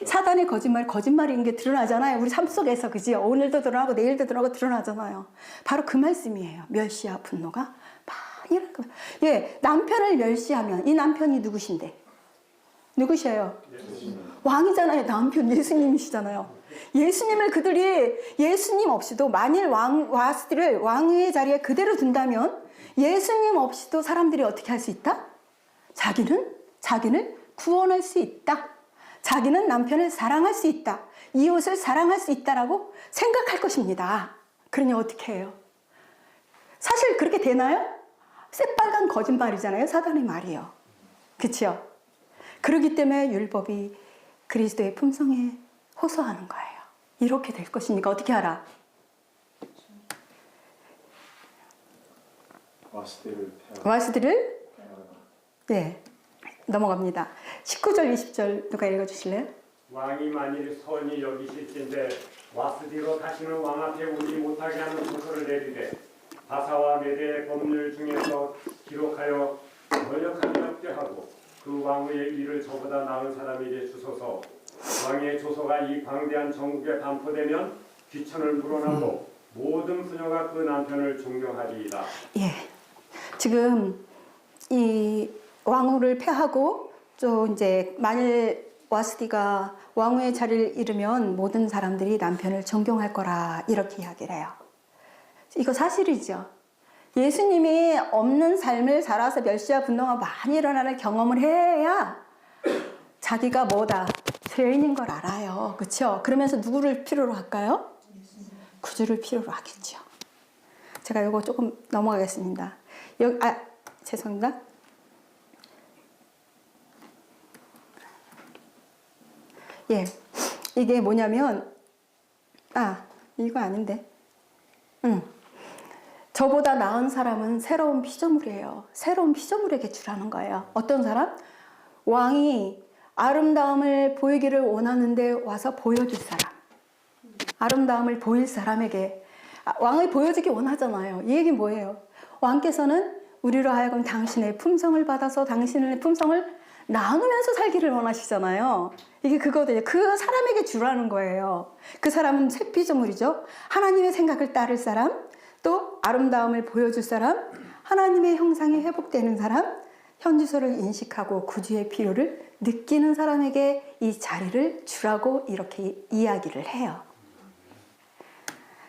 사단의 거짓말인 게 드러나잖아요. 우리 삶 속에서, 그지? 오늘도 드러나고 내일도 드러나잖아요. 바로 그 말씀이에요. 멸시와 분노가 많이 일어날 거예요. 예, 남편을 멸시하면 이 남편이 누구신데? 누구셔요? 왕이잖아요. 남편 예수님이시잖아요. 예수님을 그들이 예수님 없이도 만일 와스디를 왕의 자리에 그대로 둔다면 예수님 없이도 사람들이 어떻게 할 수 있다? 자기는 구원할 수 있다. 자기는 남편을 사랑할 수 있다. 이웃을 사랑할 수 있다라고 생각할 것입니다. 그러니 어떻게 해요? 사실 그렇게 되나요? 새빨간 거짓말이잖아요. 사단의 말이요. 그렇죠? 그렇기 때문에 율법이 그리스도의 품성에 호소하는 거예요. 이렇게 될 것이니까 어떻게 알아? 와스디를 네, 넘어갑니다. 19절 20절 누가 읽어주실래요? 왕이 만일 선이 여기실진데 와스디로 다시는 왕 앞에 오지 못하게 하는 조서를 내리되 바사와 메대의 법률 중에서 기록하여 번역하게 합대하고 그 왕의 일을 저보다 나은 사람에게 주소서. 왕의 조서가 이 광대한 전국에 반포되면 귀천을 물어나고 모든 부녀가 그 남편을 존경하리이다. 예, 지금 이 왕후를 폐하고 또 이제 만일 와스디가 왕후의 자리를 잃으면 모든 사람들이 남편을 존경할 거라 이렇게 이야기를 해요. 이거 사실이죠. 예수님이 없는 삶을 살아서 멸시와 분노가 많이 일어나는 경험을 해야 자기가 뭐다? 죄인인 걸 알아요. 그렇죠? 그러면서 누구를 필요로 할까요? 구주를 필요로 하겠죠. 제가 이거 조금 넘어가겠습니다. 죄송합니다. 예, 이게 뭐냐면, 이거 아닌데. 저보다 나은 사람은 새로운 피조물이에요. 새로운 피조물에게 주라는 거예요. 어떤 사람? 왕이 아름다움을 보이기를 원하는데 와서 보여줄 사람. 아름다움을 보일 사람에게. 왕이 보여주기 원하잖아요. 이 얘기는 뭐예요? 왕께서는 우리로 하여금 당신의 품성을 받아서 당신의 품성을 나누면서 살기를 원하시잖아요. 이게 그거거든요. 그 사람에게 주라는 거예요. 그 사람은 새 피조물이죠. 하나님의 생각을 따를 사람, 또 아름다움을 보여줄 사람, 하나님의 형상이 회복되는 사람, 현주소를 인식하고 구주의 필요를 느끼는 사람에게 이 자리를 주라고 이렇게 이야기를 해요.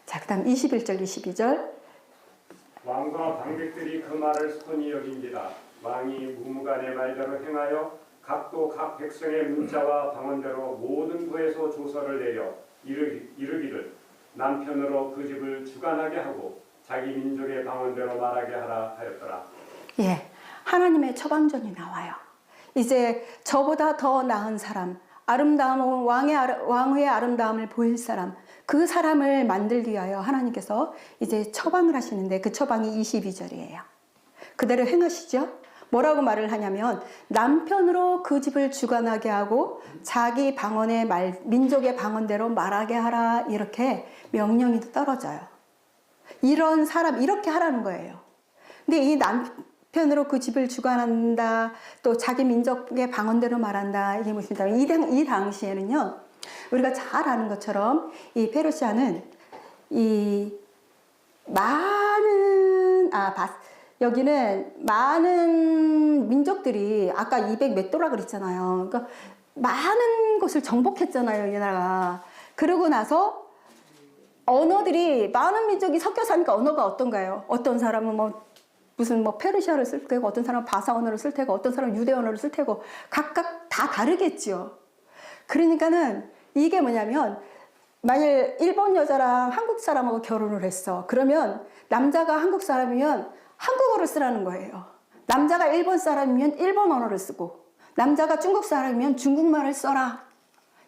자, 그 다음 21절, 22절. 왕과 방백들이 그 말을 선히 여긴지라. 왕이 무무간의 말대로 행하여 각도 각 백성의 문자와 방언대로 모든 부에서 조서를 내려 이르기를 남편으로 그 집을 주관하게 하고 자기 민족의 방언대로 말하게 하라 하였더라. 예, 하나님의 처방전이 나와요. 이제 저보다 더 나은 사람, 아름다움, 왕의 아름다움을 보일 사람, 그 사람을 만들기 위하여 하나님께서 이제 처방을 하시는데 그 처방이 22절이에요. 그대로 행하시죠? 뭐라고 말을 하냐면 남편으로 그 집을 주관하게 하고 자기 방언의 민족의 방언대로 말하게 하라 이렇게 명령이 떨어져요. 이런 사람 이렇게 하라는 거예요. 근데 이 남편으로 그 집을 주관한다, 또 자기 민족의 방언대로 말한다, 이게 무엇이냐면 이 당시에는요, 우리가 잘 아는 것처럼 이 페르시아는 이 많은 여기는 많은 민족들이 아까 200 몇 도라 그랬잖아요. 그러니까 많은 곳을 정복했잖아요, 이 나라가. 그러고 나서 언어들이 많은 민족이 섞여 사니까 언어가 어떤가요? 어떤 사람은 무슨 페르시아를 쓸 테고, 어떤 사람은 바사 언어를 쓸 테고, 어떤 사람은 유대 언어를 쓸 테고, 각각 다 다르겠지요. 그러니까는 이게 뭐냐면, 만일 일본 여자랑 한국 사람하고 결혼을 했어. 그러면 남자가 한국 사람이면 한국어를 쓰라는 거예요. 남자가 일본 사람이면 일본 언어를 쓰고, 남자가 중국 사람이면 중국말을 써라.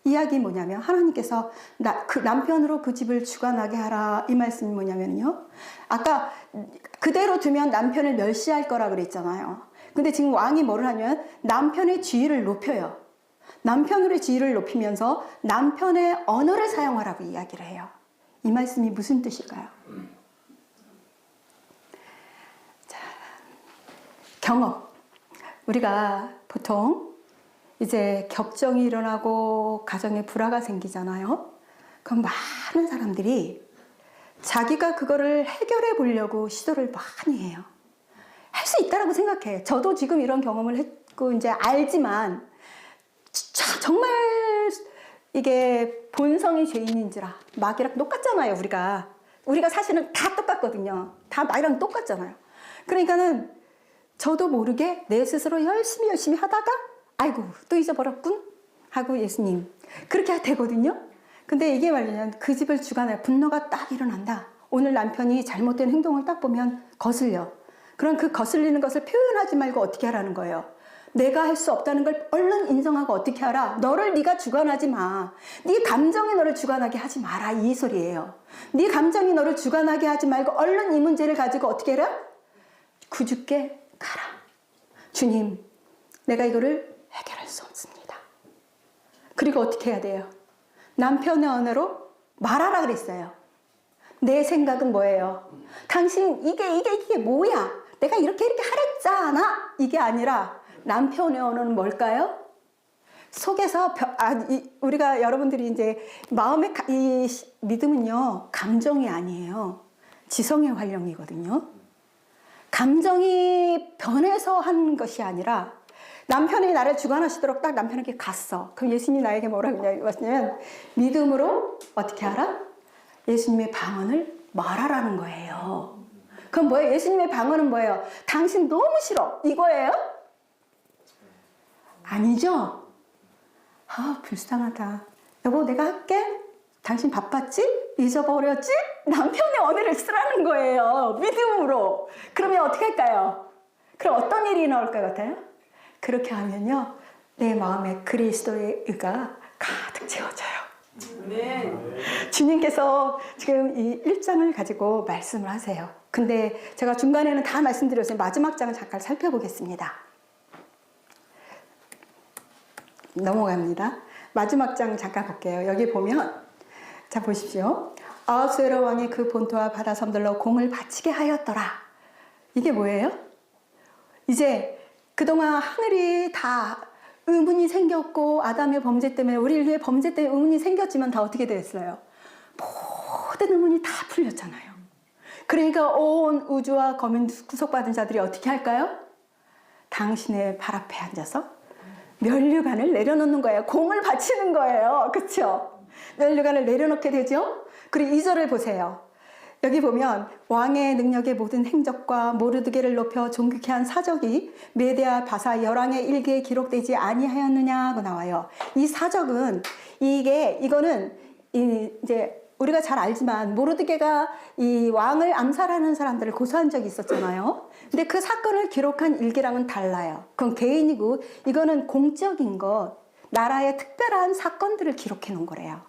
이야기 뭐냐면 하나님께서 그 남편으로 그 집을 주관하게 하라, 이 말씀이 뭐냐면요, 아까 그대로 두면 남편을 멸시할 거라 그랬잖아요. 근데 지금 왕이 뭐를 하냐면 남편의 지위를 높여요. 남편의 지위를 높이면서 남편의 언어를 사용하라고 이야기를 해요. 이 말씀이 무슨 뜻일까요? 자, 경험. 우리가 보통 이제 격정이 일어나고 가정에 불화가 생기잖아요. 그럼 많은 사람들이 자기가 그거를 해결해 보려고 시도를 많이 해요. 할 수 있다라고 생각해. 저도 지금 이런 경험을 했고 이제 알지만 정말 이게 본성이 죄인인지라, 마귀랑 똑같잖아요. 우리가 사실은 다 똑같거든요. 다 마귀랑 똑같잖아요. 그러니까는 저도 모르게 내 스스로 열심히 하다가 아이고 또 잊어버렸군 하고 예수님 그렇게 되거든요. 근데 이게 말이냐, 그 집을 주관해 분노가 딱 일어난다. 오늘 남편이 잘못된 행동을 딱 보면 거슬려. 그럼 그 거슬리는 것을 표현하지 말고 어떻게 하라는 거예요? 내가 할 수 없다는 걸 얼른 인정하고 어떻게 하라? 너를 네가 주관하지 마. 네 감정이 너를 주관하게 하지 마라, 이 소리예요. 네 감정이 너를 주관하게 하지 말고 얼른 이 문제를 가지고 어떻게 해라? 구주께 가라. 주님, 내가 이거를 해결할 수 없습니다. 그리고 어떻게 해야 돼요? 남편의 언어로 말하라 그랬어요. 내 생각은 뭐예요? 당신 이게 뭐야? 내가 이렇게 하랬잖아. 이게 아니라 남편의 언어는 뭘까요? 속에서 우리가 여러분들이 이제 마음의 이 믿음은요, 감정이 아니에요. 지성의 활용이거든요. 감정이 변해서 한 것이 아니라 남편이 나를 주관하시도록 딱 남편에게 갔어. 그럼 예수님이 나에게 뭐라고 하냐면 믿음으로 어떻게 하라? 예수님의 방언을 말하라는 거예요. 그럼 뭐예요? 예수님의 방언은 뭐예요? 당신 너무 싫어, 이거예요? 아니죠? 불쌍하다. 여보, 내가 할게. 당신 바빴지? 잊어버렸지? 남편의 언어를 쓰라는 거예요. 믿음으로. 그러면 어떻게 할까요? 그럼 어떤 일이 나올 것 같아요? 그렇게 하면요, 내 마음에 그리스도의 의가 가득 채워져요. 주님께서 지금 이 1장을 가지고 말씀을 하세요. 근데 제가 중간에는 다 말씀드렸어요. 마지막 장을 잠깐 살펴보겠습니다. 넘어갑니다. 마지막 장 잠깐 볼게요. 여기 보면, 자 보십시오. 아하수에로 왕이 그 본토와 바다 섬들로 공을 바치게 하였더라. 이게 뭐예요? 이제 그동안 하늘이 다 의문이 생겼고, 아담의 범죄 때문에, 우리 인류의 범죄 때문에 의문이 생겼지만 다 어떻게 됐어요? 모든 의문이 다 풀렸잖아요. 그러니까 온 우주와 거민 구속받은 자들이 어떻게 할까요? 당신의 발 앞에 앉아서 면류관을 내려놓는 거예요. 공을 바치는 거예요. 그렇죠? 면류관을 내려놓게 되죠. 그리고 2절을 보세요. 여기 보면 왕의 능력의 모든 행적과 모르드게를 높여 존귀케 한 사적이 메대와 바사 열왕의 일기에 기록되지 아니하였느냐고 나와요. 이 사적은 이거는 이제 우리가 잘 알지만 모르드게가 이 왕을 암살하는 사람들을 고소한 적이 있었잖아요. 근데 그 사건을 기록한 일기랑은 달라요. 그건 개인이고 이거는 공적인 것, 나라의 특별한 사건들을 기록해 놓은 거래요.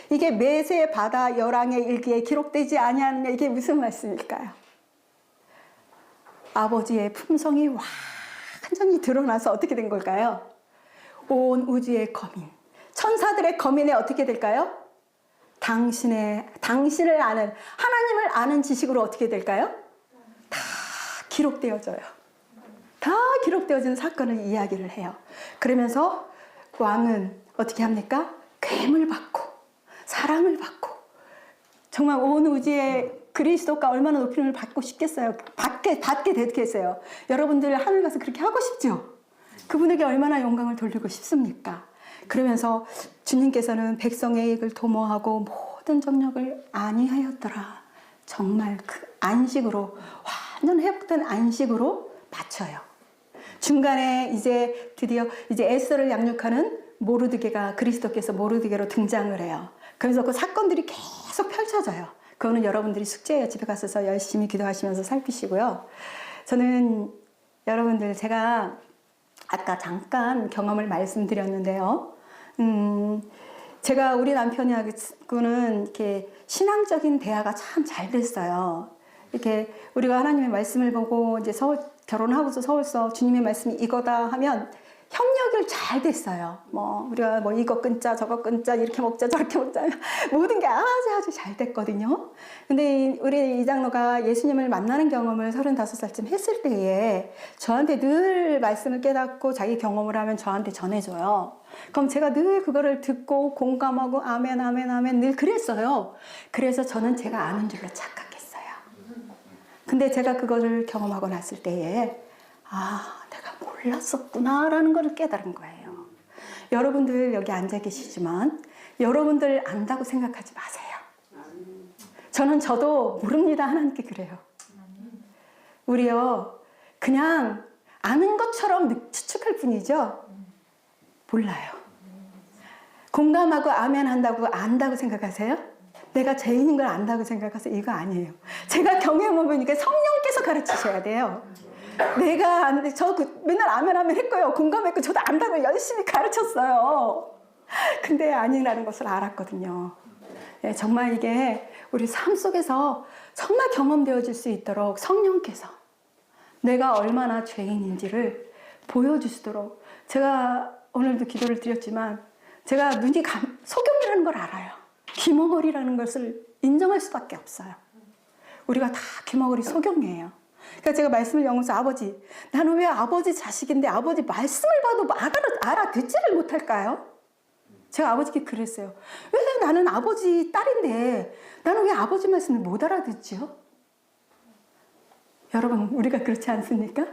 이게 메세 바다 열왕의 일기에 기록되지 아니하느냐, 이게 무슨 말씀일까요? 아버지의 품성이 완전히 드러나서 어떻게 된 걸까요? 온 우주의 거민, 천사들의 거민에 어떻게 될까요? 당신을 아는, 하나님을 아는 지식으로 어떻게 될까요? 다 기록되어져요. 다 기록되어진 사건을 이야기를 해요. 그러면서 왕은 어떻게 합니까? 괴물 받고 사랑을 받고, 정말 온 우주의 그리스도가 얼마나 높임을 받고 싶겠어요. 받게 됐겠어요. 여러분들 하늘 가서 그렇게 하고 싶죠? 그분에게 얼마나 영광을 돌리고 싶습니까? 그러면서 주님께서는 백성의 이익을 도모하고 모든 정력을 안위하였더라. 정말 그 안식으로, 완전 회복된 안식으로 마쳐요. 중간에 이제 드디어 이제 에스더를 양육하는 모르드게가, 그리스도께서 모르드게로 등장을 해요. 그래서 그 사건들이 계속 펼쳐져요. 그거는 여러분들이 숙제예요. 집에 가셔서 열심히 기도하시면서 살피시고요. 저는 여러분들, 제가 아까 잠깐 경험을 말씀드렸는데요. 제가 우리 남편하고는 이렇게 신앙적인 대화가 참 잘 됐어요. 이렇게 우리가 하나님의 말씀을 보고 이제 결혼하고서 서울서 주님의 말씀이 이거다 하면 협력을 잘 됐어요. 우리가 이거 끊자, 저거 끊자, 이렇게 먹자, 저렇게 먹자. 모든 게 아주 잘 됐거든요. 근데 우리 이장로가 예수님을 만나는 경험을 35살쯤 했을 때에 저한테 늘 말씀을 깨닫고 자기 경험을 하면 저한테 전해줘요. 그럼 제가 늘 그거를 듣고 공감하고 아멘, 아멘, 아멘 늘 그랬어요. 그래서 저는 제가 아는 줄로 착각했어요. 근데 제가 그거를 경험하고 났을 때에 내가 몰랐었구나 라는 걸 깨달은 거예요. 여러분들 여기 앉아 계시지만 여러분들 안다고 생각하지 마세요. 저도 모릅니다. 하나님께 그래요. 우리요 그냥 아는 것처럼 추측할 뿐이죠. 몰라요. 공감하고 아멘 한다고 안다고 생각하세요? 내가 죄인인 걸 안다고 생각해서 이거 아니에요. 제가 경험해 보니까 성령께서 가르치셔야 돼요. 내가 맨날 아멘 했고요. 공감했고 저도 안다고 열심히 가르쳤어요. 근데 아니라는 것을 알았거든요. 정말 이게 우리 삶 속에서 정말 경험되어질 수 있도록 성령께서 내가 얼마나 죄인인지를 보여주시도록, 제가 오늘도 기도를 드렸지만 제가 눈이 소경이라는 걸 알아요. 귀머거리라는 것을 인정할 수밖에 없어요. 우리가 다 귀머거리 소경이에요. 그러니까 제가 말씀을 영어서 아버지, 나는 왜 아버지 자식인데 아버지 말씀을 봐도 알아듣지를 못할까요? 제가 아버지께 그랬어요. 왜 나는 아버지 딸인데 나는 왜 아버지 말씀을 못 알아듣지요? 여러분, 우리가 그렇지 않습니까?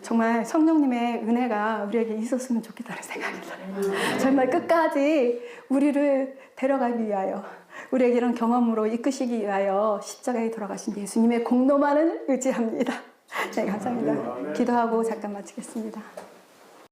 정말 성령님의 은혜가 우리에게 있었으면 좋겠다는 생각이 들어요. 정말 끝까지 우리를 데려가기 위하여, 우리에게 이런 경험으로 이끄시기 위하여 십자가에 돌아가신 예수님의 공로만을 의지합니다. 네, 감사합니다. 기도하고 잠깐 마치겠습니다.